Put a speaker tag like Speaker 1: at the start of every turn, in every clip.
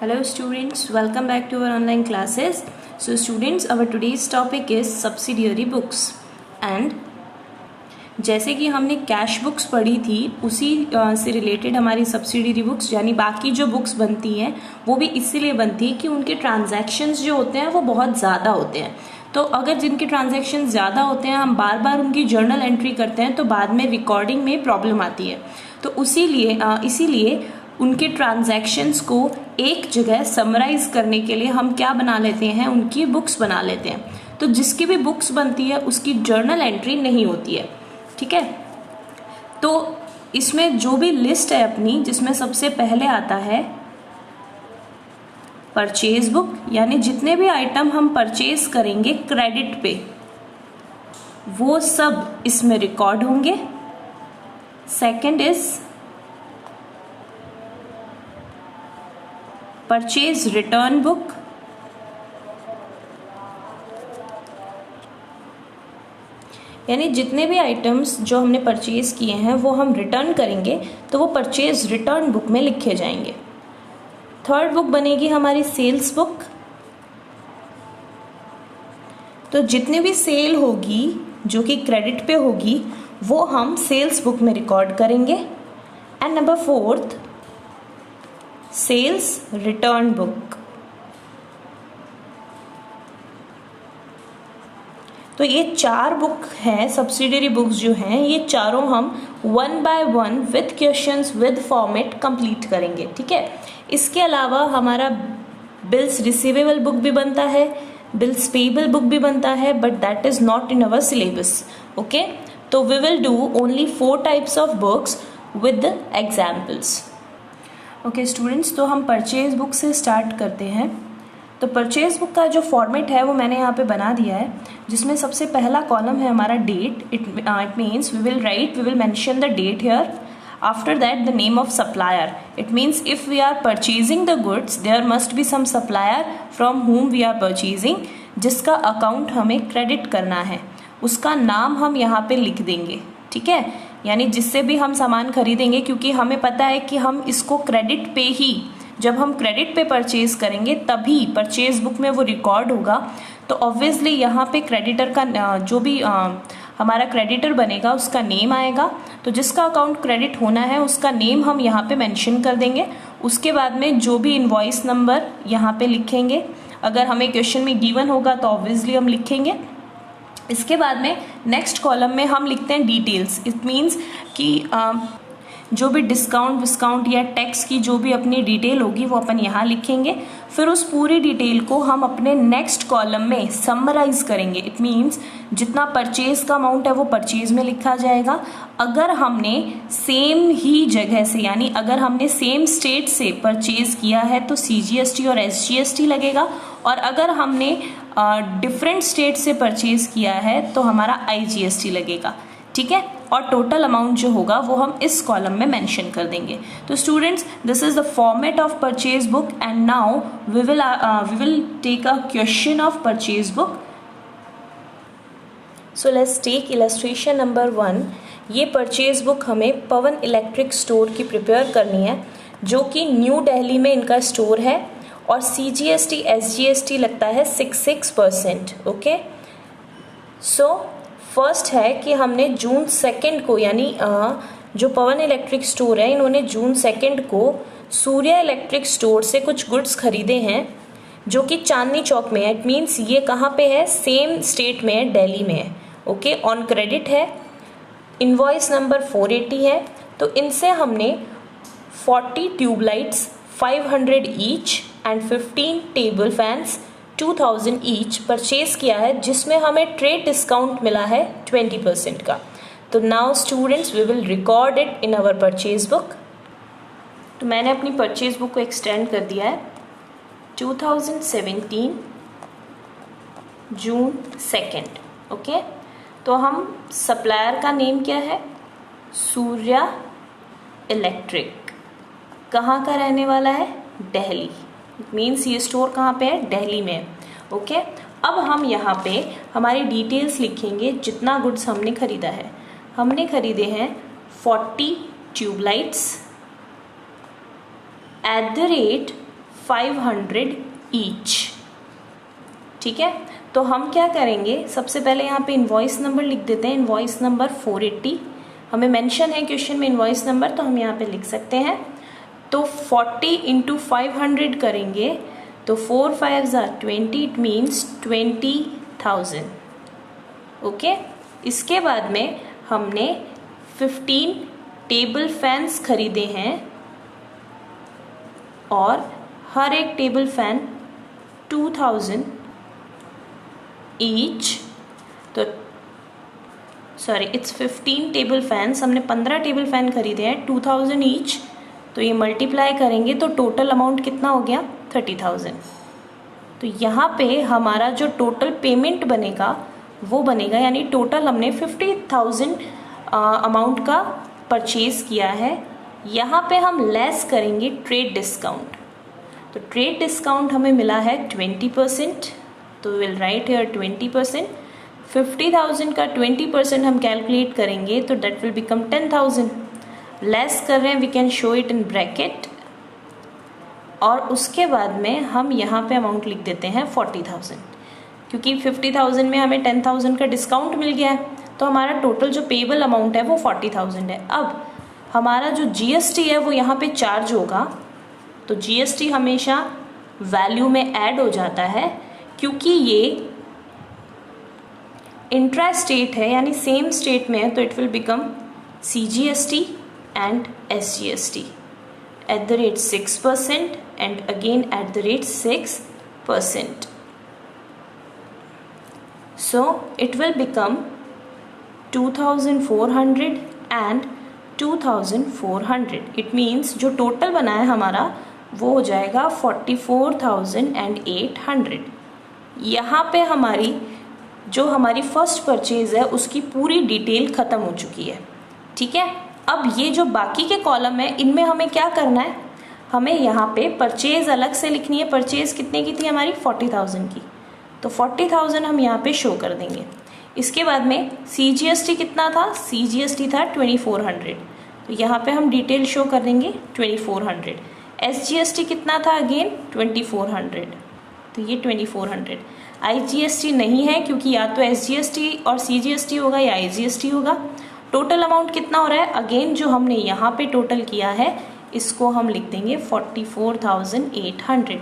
Speaker 1: Hello students, welcome back to our online classes. So students, our today's topic is subsidiary books and जैसे कि हमने cash books पढ़ी थी उसी से रिलेटेड हमारी सब्सिडियरी बुक्स यानी बाकी जो बुक्स बनती हैं वो भी इसीलिए बनती है कि उनके ट्रांजैक्शंस जो होते हैं वो बहुत ज़्यादा होते हैं। तो अगर जिनके ट्रांजैक्शंस ज़्यादा होते हैं हम बार बार उनकी जर्नल एंट्री करते हैं तो बाद में रिकॉर्डिंग में प्रॉब्लम आती है। तो इसीलिए उनके ट्रांजैक्शंस को एक जगह समराइज करने के लिए हम क्या बना लेते हैं, उनकी बुक्स बना लेते हैं। तो जिसकी भी बुक्स बनती है उसकी जर्नल एंट्री नहीं होती है, ठीक है। तो इसमें जो भी लिस्ट है अपनी, जिसमें सबसे पहले आता है परचेज बुक, यानी जितने भी आइटम हम परचेज करेंगे क्रेडिट पे वो सब इसमें रिकॉर्ड होंगे। Second is purchase return book, यानी जितने भी आइटम्स जो हमने परचेज किए हैं वो हम रिटर्न करेंगे तो वो परचेज रिटर्न बुक में लिखे जाएंगे। थर्ड बुक बनेगी हमारी सेल्स बुक, तो जितने भी सेल होगी जो कि क्रेडिट पे होगी वो हम सेल्स बुक में रिकॉर्ड करेंगे। And number fourth sales return book. तो ये चार बुक हैं, सब्सिडियरी बुक्स जो हैं, ये चारों हम one by one with questions with format complete करेंगे, ठीक है। इसके अलावा हमारा बिल्स रिसीवेबल बुक भी बनता है, बिल्स पेबल बुक भी बनता है, but that is not in our syllabus, okay. तो we will do only 4 types of books with examples. Okay students, तो हम परचेज बुक से स्टार्ट करते हैं। तो परचेज बुक का जो फॉर्मेट है वो मैंने यहाँ पे बना दिया है, जिसमें सबसे पहला कॉलम है हमारा date. It means we will mention the date here, after that the name of supplier. It means if we are purchasing the goods there must be some supplier from whom we are purchasing, जिसका account हमें credit करना है, उसका नाम हम यहाँ पे लिख देंगे, ठीक है। यानी जिससे भी हम सामान खरीदेंगे, क्योंकि हमें पता है कि हम इसको क्रेडिट पे ही, जब हम क्रेडिट पे परचेज करेंगे तभी परचेज बुक में वो रिकॉर्ड होगा। तो ऑब्वियसली यहाँ पे क्रेडिटर का जो भी हमारा क्रेडिटर बनेगा उसका नेम आएगा, तो जिसका अकाउंट क्रेडिट होना है उसका नेम हम यहाँ पे मेंशन कर देंगे। उसके बाद में जो भी इनवॉइस नंबर यहाँ पे लिखेंगे, अगर हमें क्वेश्चन में गिवन होगा तो ऑब्वियसली हम लिखेंगे। इसके बाद में नेक्स्ट कॉलम में हम लिखते हैं डिटेल्स। इट मीन्स कि जो भी डिस्काउंट या टैक्स की जो भी अपनी डिटेल होगी वो अपन यहाँ लिखेंगे। फिर उस पूरी डिटेल को हम अपने नेक्स्ट कॉलम में समराइज करेंगे। इट मीन्स जितना परचेज का अमाउंट है वो परचेज में लिखा जाएगा। अगर हमने सेम ही जगह से, यानी अगर हमने सेम स्टेट से परचेज किया है तो CGST और SGST लगेगा, और अगर हमने डिफरेंट स्टेट से परचेज किया है तो हमारा IGST लगेगा, ठीक है। और टोटल अमाउंट जो होगा वो हम इस कॉलम में मेंशन कर देंगे। तो students, this is the format of purchase book and now we will take a question of purchase book. So let's take illustration number 1। ये परचेज बुक हमें पवन इलेक्ट्रिक स्टोर की प्रिपेयर करनी है, जो कि न्यू दिल्ली में इनका स्टोर है, और CGST SGST लगता है 6%, ओके। सो फर्स्ट है कि हमने जून 2 को, यानी जो पवन इलेक्ट्रिक स्टोर है इन्होंने जून 2 को सूर्या इलेक्ट्रिक स्टोर से कुछ गुड्स खरीदे हैं जो कि चांदनी चौक में है। इट मीन्स ये कहाँ पे है, सेम स्टेट में है, दिल्ली में है, ओके। ऑन क्रेडिट है, इनवॉइस नंबर 480 है। तो इनसे हमने 40 tubelights 500 each and 15 table fans 2000 each purchase किया है, जिसमें हमें ट्रेड डिस्काउंट मिला है 20% का। तो now students we will record it in our purchase book. तो मैंने अपनी परचेज बुक को एक्सटेंड कर दिया है 2017 जून 2, ओके। तो हम सप्लायर का नेम क्या है, सूर्या इलेक्ट्रिक, कहाँ का रहने वाला है, दिल्ली। मीन्स ये स्टोर कहाँ पे है, दिल्ली में, ओके। अब हम यहाँ पे हमारी डिटेल्स लिखेंगे, जितना गुड्स हमने खरीदा है। हमने खरीदे हैं 40 tubelights at the rate 500 each. ठीक है, तो हम क्या करेंगे, सबसे पहले यहाँ पे इनवॉइस नंबर लिख देते हैं, इनवॉइस नंबर 480। हमें मेंशन है क्वेश्चन में इनवॉइस नंबर, तो हम यहाँ पे लिख सकते हैं। तो 40 इंटू 500 करेंगे तो 4 5 20, इट मीन्स 20,000। ओके, इसके बाद में हमने 15 टेबल फैंस खरीदे हैं और हर एक टेबल फैन 2000 ईच। तो सॉरी, इट्स 15 टेबल फैंस, हमने 15 टेबल फैन खरीदे हैं 2000 ईच। तो ये मल्टीप्लाई करेंगे तो टोटल अमाउंट कितना हो गया, 30,000। तो यहाँ पे हमारा जो टोटल पेमेंट बनेगा वो बनेगा, यानी टोटल हमने 50,000 अमाउंट का परचेज किया है। यहाँ पे हम लेस करेंगे ट्रेड डिस्काउंट, तो ट्रेड डिस्काउंट हमें मिला है 20%, तो विल राइट हियर 20%। 50,000 का 20% हम कैलकुलेट करेंगे तो दैट विल बिकम 10,000। लेस कर रहे हैं, we can show it in bracket, और उसके बाद में हम यहाँ पे अमाउंट लिख देते हैं 40,000, क्योंकि 50,000 में हमें 10,000 का डिस्काउंट मिल गया है, तो हमारा टोटल जो पेबल अमाउंट है वो 40,000 है। अब हमारा जो जीएसटी है वो यहाँ पे चार्ज होगा, तो जीएसटी हमेशा वैल्यू में ऐड हो जाता है, क्योंकि ये इंट्रा स्टेट है यानी सेम स्टेट में है, तो it will become CGST and SGST at the rate 6% and again at the rate 6%. So it will become 2,400 and 2,400. It means जो टोटल बना है हमारा वो हो जाएगा 44,800। यहाँ पे हमारी जो हमारी फर्स्ट परचेज है उसकी पूरी डिटेल ख़त्म हो चुकी है। ठीक है, अब ये जो बाकी के कॉलम है इनमें हमें क्या करना है, हमें यहाँ पे परचेज अलग से लिखनी है। परचेज कितने की थी हमारी, 40,000 की, तो 40,000 हम यहाँ पे शो कर देंगे। इसके बाद में CGST कितना था, CGST था 2,400, तो यहाँ पे हम डिटेल शो कर देंगे 2,400। SGST कितना था, अगेन 2,400, तो ये 2,400। IGST नहीं है क्योंकि या तो SGST और CGST होगा या IGST होगा। टोटल अमाउंट कितना हो रहा है, अगेन जो हमने यहाँ पे टोटल किया है इसको हम लिख देंगे 44,800।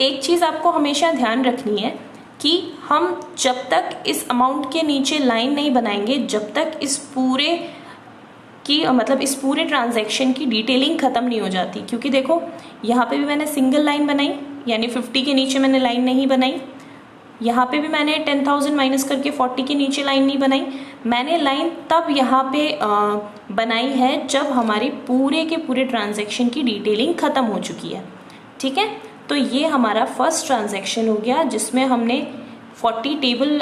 Speaker 1: एक चीज़ आपको हमेशा ध्यान रखनी है कि हम जब तक इस अमाउंट के नीचे लाइन नहीं बनाएंगे, जब तक इस पूरे की मतलब इस पूरे ट्रांजैक्शन की डिटेलिंग ख़त्म नहीं हो जाती। क्योंकि देखो यहाँ पे भी मैंने सिंगल लाइन बनाई, यानी 50 के नीचे मैंने लाइन नहीं बनाई, यहाँ पे भी मैंने 10,000 माइनस करके 40 के नीचे लाइन नहीं बनाई। मैंने लाइन तब यहाँ पे बनाई है जब हमारी पूरे के पूरे ट्रांजैक्शन की डिटेलिंग ख़त्म हो चुकी है। ठीक है, तो ये हमारा फर्स्ट ट्रांजैक्शन हो गया जिसमें हमने 40 टेबल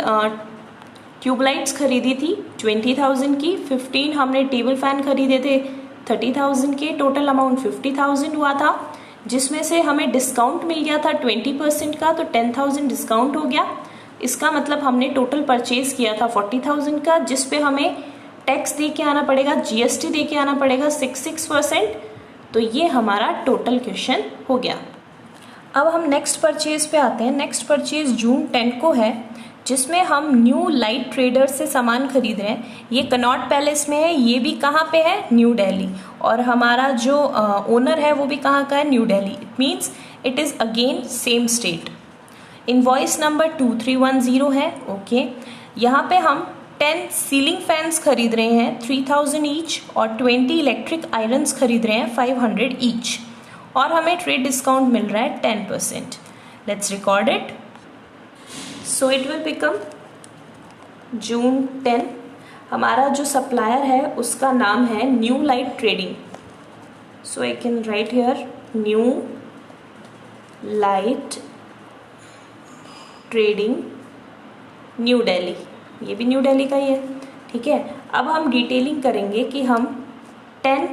Speaker 1: ट्यूबलाइट्स खरीदी थी 20,000 की, 15 हमने टेबल फैन खरीदे थे 30,000 के, टोटल अमाउंट 50,000 हुआ था, जिसमें से हमें डिस्काउंट मिल गया था 20% का, तो 10,000 डिस्काउंट हो गया। इसका मतलब हमने टोटल परचेज किया था 40,000 का, जिस पे हमें टैक्स दे के आना पड़ेगा, GST दे के आना पड़ेगा 6%। तो ये हमारा टोटल क्वेश्चन हो गया। अब हम नेक्स्ट परचेज पे आते हैं। नेक्स्ट परचेज जून 10 को है, जिसमें हम न्यू लाइट ट्रेडर से सामान खरीद रहे हैं। ये कनॉट पैलेस में है, ये भी कहाँ पे है, न्यू दिल्ली, और हमारा जो ओनर है वो भी कहाँ का है, new Delhi. It means it is again same state. Invoice number 2310 है। ओके, यहाँ पे हम 10 सीलिंग फैंस खरीद रहे हैं 3,000 ईच, और 20 इलेक्ट्रिक आयरन्स खरीद रहे हैं 500 ईच, और हमें ट्रेड डिस्काउंट मिल रहा है 10%। Let's record it. So it will become June 10। हमारा जो सप्लायर है उसका नाम है new light trading. So I can write here new light trading New Delhi, ये भी न्यू दिल्ली का ही है। ठीक है, अब हम डिटेलिंग करेंगे कि हम 10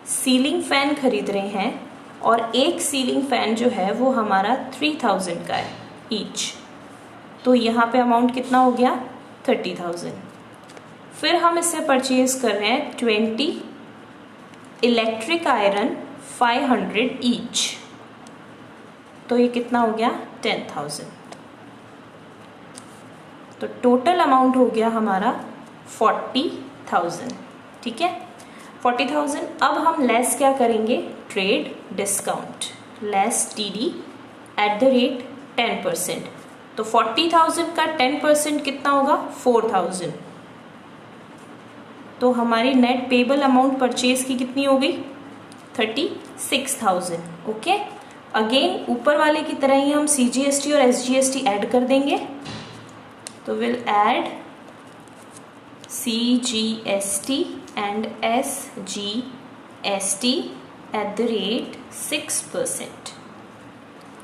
Speaker 1: सीलिंग फैन खरीद रहे हैं, और एक सीलिंग फैन जो है वो हमारा 3,000 का है ईच, तो यहाँ पे अमाउंट कितना हो गया, 30,000। फिर हम इससे परचेज कर रहे हैं 20 इलेक्ट्रिक आयरन 500 ईच। तो ये कितना हो गया 10,000। तो टोटल अमाउंट हो गया हमारा 40,000। ठीक है, 40,000। अब हम लेस क्या करेंगे, trade discount, less TD at the rate 10%। तो 40,000 का 10% कितना होगा 4,000। तो हमारी नेट पेबल अमाउंट परचेज की कितनी हो गई 36,000। ओके, अगेन ऊपर वाले की तरह ही हम CGST और SGST ऐड कर देंगे। तो will add CGST and SGST at the rate 6%।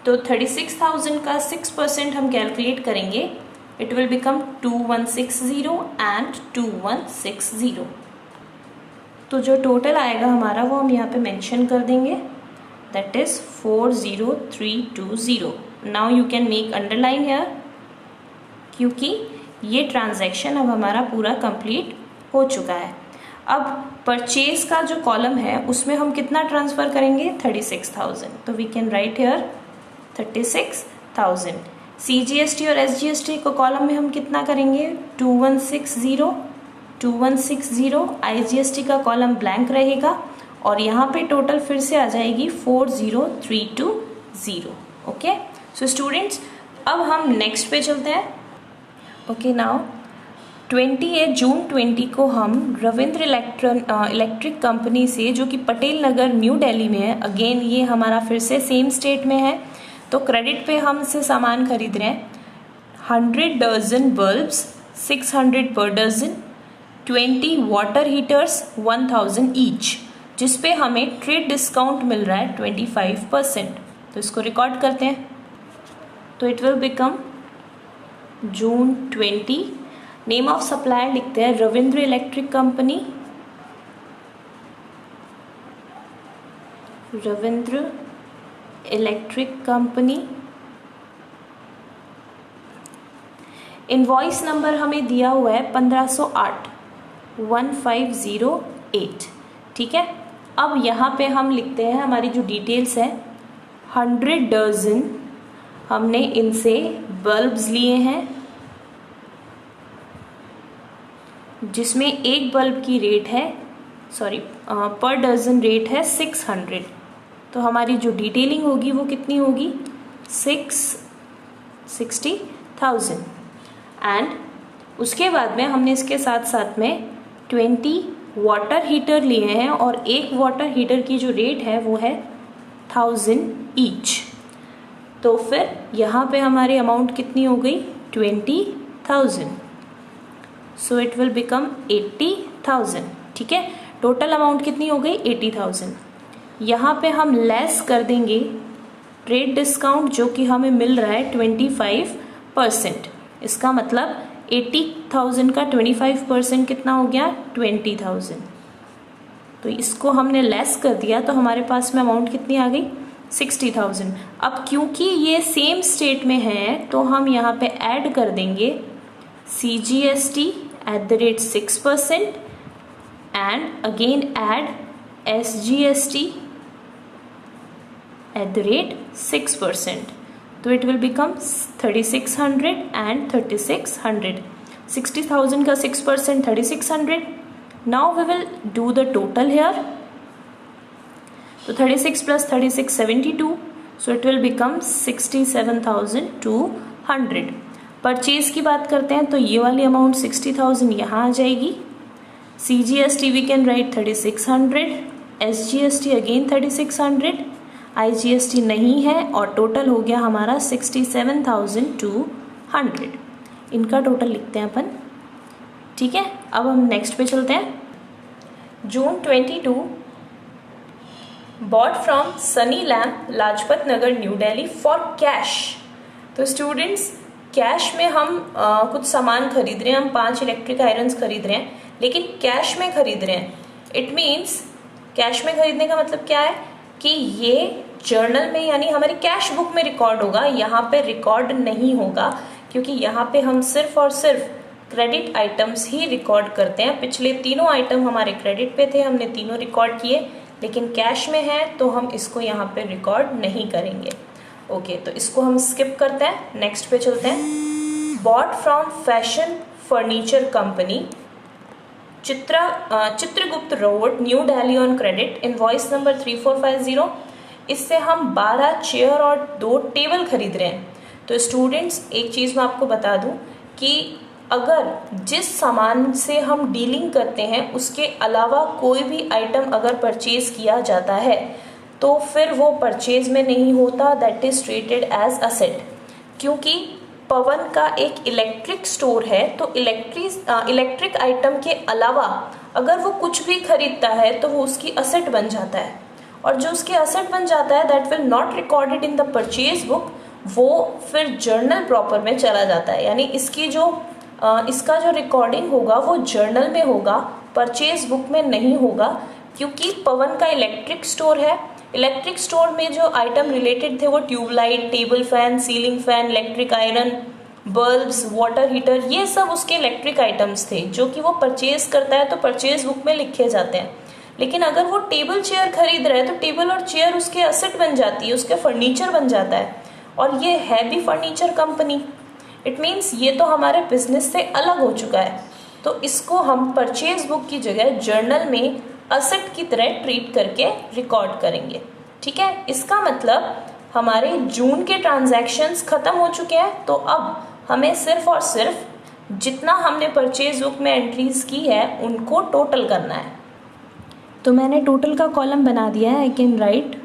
Speaker 1: तो 36,000 का 6% हम कैलकुलेट करेंगे, इट विल बिकम 2160 एंड 2160। तो जो टोटल आएगा हमारा वो हम यहाँ पे मेंशन कर देंगे, that is 40320। Now you can make underline here, क्योंकि ये ट्रांजैक्शन अब हमारा पूरा कंप्लीट हो चुका है। अब परचेज का जो कॉलम है उसमें हम कितना ट्रांसफर करेंगे 36,000। तो we can write here 36,000। CGST और SGST को कॉलम में हम कितना करेंगे 2160। IGST का कॉलम ब्लैंक रहेगा और यहाँ पे टोटल फिर से आ जाएगी 40320। ओके, सो स्टूडेंट्स अब हम नेक्स्ट पे चलते हैं। ओके, नाउ 28 जून 20 को हम रविंद्र इलेक्ट्रिक कंपनी से, जो कि पटेल नगर न्यू दिल्ली में है, अगेन ये हमारा फिर से सेम स्टेट में है, तो क्रेडिट पे हम से सामान खरीद रहे हैं 100 डजन बल्ब्स 600 पर डजन, 20 वाटर हीटर्स 1000 ईच, जिसपे हमें ट्रेड डिस्काउंट मिल रहा है 25%। तो इसको रिकॉर्ड करते हैं। तो it will become June 20, name of supplier लिखते हैं Ravindra electric company, Ravindra electric company. Invoice number हमें दिया हुआ है 1508 1508। ठीक है, अब यहाँ पे हम लिखते हैं हमारी जो डिटेल्स है 100 डजन हमने इनसे बल्ब्स लिए हैं, जिसमें एक बल्ब की रेट है पर डजन रेट है 600। तो हमारी जो डिटेलिंग होगी वो कितनी होगी 60,000। एंड उसके बाद में हमने इसके साथ साथ में 20 वाटर हीटर लिए हैं और एक वाटर हीटर की जो रेट है वो है 1000 ईच। तो फिर यहाँ पे हमारी अमाउंट कितनी हो गई 20,000। सो इट विल बिकम 80,000। ठीक है, टोटल अमाउंट कितनी हो गई 80,000। यहाँ पे हम लेस कर देंगे ट्रेड डिस्काउंट, जो कि हमें मिल रहा है 25%। इसका मतलब 80,000 का 25% कितना हो गया 20,000। तो इसको हमने लेस कर दिया तो हमारे पास में अमाउंट कितनी आ गई 60,000। अब क्योंकि ये सेम स्टेट में है तो हम यहाँ पे ऐड कर देंगे CGST at the rate 6% and again add SGST at the rate 6%. So it will become 3,600 and 3,600. 60,000 का 6% 3,600. Now we will do the total here. So 36 plus 36 72. So it will become 67,200. Purchase की बात करते हैं तो ये वाली अमाउंट 60,000 यहाँ आ जाएगी। CGST we can write 3,600, SGST again 3,600, IGST नहीं है और टोटल हो गया हमारा 67,200। इनका टोटल लिखते हैं अपन। ठीक है, अब हम नेक्स्ट पे चलते हैं। जून 22 bought from Sunny lamp Lajpat Nagar new Delhi for cash. तो स्टूडेंट्स कैश में हम कुछ सामान खरीद रहे हैं, हम 5 इलेक्ट्रिक आयरन्स खरीद रहे हैं, लेकिन कैश में खरीद रहे हैं। इट मीन्स कैश में खरीदने का मतलब क्या है कि ये जर्नल में यानी हमारी कैश बुक में रिकॉर्ड होगा, यहाँ पे रिकॉर्ड नहीं होगा, क्योंकि यहाँ पे हम सिर्फ और सिर्फ क्रेडिट आइटम्स ही रिकॉर्ड करते हैं। पिछले तीनों आइटम हमारे क्रेडिट पे थे, हमने तीनों रिकॉर्ड किए, लेकिन कैश में है तो हम इसको यहाँ पे रिकॉर्ड नहीं करेंगे। ओके, तो इसको हम स्किप करते हैं, नेक्स्ट पे चलते हैं। Bought from fashion furniture company Chitragupta road, new Delhi on credit, invoice number 3450। इससे हम 12 चेयर और 2 टेबल खरीद रहे हैं। तो स्टूडेंट्स, एक चीज़ मैं आपको बता दूं कि अगर जिस सामान से हम डीलिंग करते हैं उसके अलावा कोई भी आइटम अगर परचेज किया जाता है तो फिर वो परचेज में नहीं होता, that is treated as asset. क्योंकि पवन का एक इलेक्ट्रिक स्टोर है, तो इलेक्ट्रिक आइटम के अलावा अगर वो कुछ भी खरीदता है तो वो उसकी असेट बन जाता है, और जो उसकी असेट बन जाता है that will not recorded in the purchase book, वो फिर जर्नल प्रॉपर में चला जाता है। यानी इसका जो रिकॉर्डिंग होगा वो जर्नल में होगा, परचेज बुक में नहीं होगा। क्योंकि पवन का इलेक्ट्रिक स्टोर है, इलेक्ट्रिक स्टोर में जो आइटम रिलेटेड थे वो tubelight, table fan, ceiling fan, electric iron, bulbs, water heater, ये सब उसके इलेक्ट्रिक आइटम्स थे जो कि वो परचेज करता है, तो परचेज बुक में लिखे जाते हैं। लेकिन अगर वो टेबल चेयर खरीद रहा है तो टेबल और चेयर उसके असेट बन जाती है, उसके फर्नीचर बन जाता है, और ये है भी फर्नीचर कंपनी। इट मीन्स ये तो हमारे बिजनेस से अलग हो चुका है, तो इसको हम परचेज बुक की जगह जर्नल में असेट की तरह ट्रीट करके रिकॉर्ड करेंगे। ठीक है, इसका मतलब हमारे जून के ट्रांजैक्शंस खत्म हो चुके हैं, तो अब हमें सिर्फ और सिर्फ जितना हमने परचेज बुक में एंट्रीज की है उनको टोटल करना है। तो मैंने टोटल का कॉलम बना दिया है, आई कैन राइट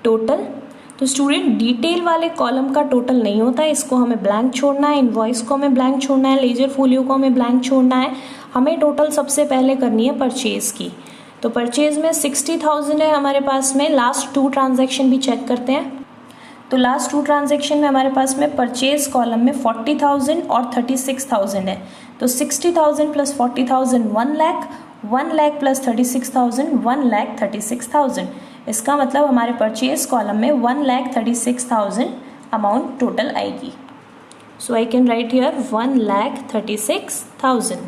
Speaker 1: टोटल। तो स्टूडेंट, डिटेल वाले कॉलम का टोटल नहीं होता है, इसको हमें ब्लैंक छोड़ना है, इनवॉइस को हमें ब्लैंक छोड़ना है, लेजर फोलियो को हमें ब्लैंक छोड़ना है। हमें टोटल सबसे पहले करनी है परचेज की। तो परचेज में 60,000 है हमारे पास में। लास्ट 2 ट्रांजैक्शन भी चेक करते हैं। तो लास्ट 2 ट्रांजैक्शन में हमारे पास में परचेज कॉलम में 40,000 और 36,000 है। तो 60,000 प्लस 40,000 1 लाख, 1 लाख प्लस 36,000 1,36,000। इसका मतलब हमारे परचेज कॉलम में 1,36,000 अमाउंट टोटल आएगी। सो आई कैन राइट हियर 1,36,000।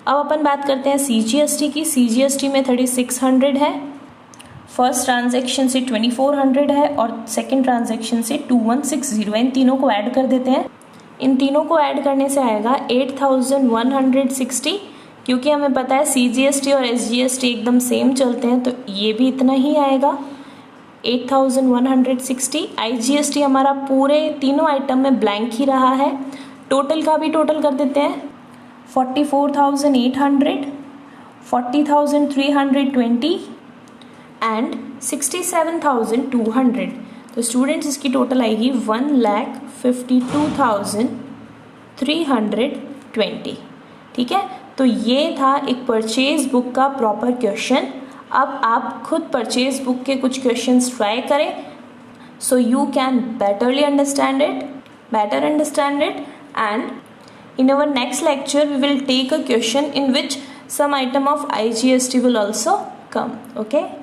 Speaker 1: अब अपन बात करते हैं CGST की। CGST में 3600 है, फर्स्ट ट्रांजैक्शन से 2400 है और सेकंड ट्रांजैक्शन से 2160 है। इन तीनों को ऐड कर देते हैं। इन तीनों को ऐड करने से आएगा 8,160। क्योंकि हमें पता है CGST और SGST एकदम सेम चलते हैं, तो ये भी इतना ही आएगा 8,160। IGST हमारा पूरे तीनों आइटम में ब्लैंक ही रहा है। टोटल का भी टोटल कर देते हैं, 44,800, 40,320 एंड 67,200। तो स्टूडेंट्स, इसकी टोटल आएगी 1,52,320। ठीक है, तो ये था एक परचेज बुक का प्रॉपर क्वेश्चन। अब आप खुद परचेज बुक के कुछ क्वेश्चंस ट्राई करें, so you can better understand it and in our next lecture we will take a question in which some item of IGST will also come. Okay.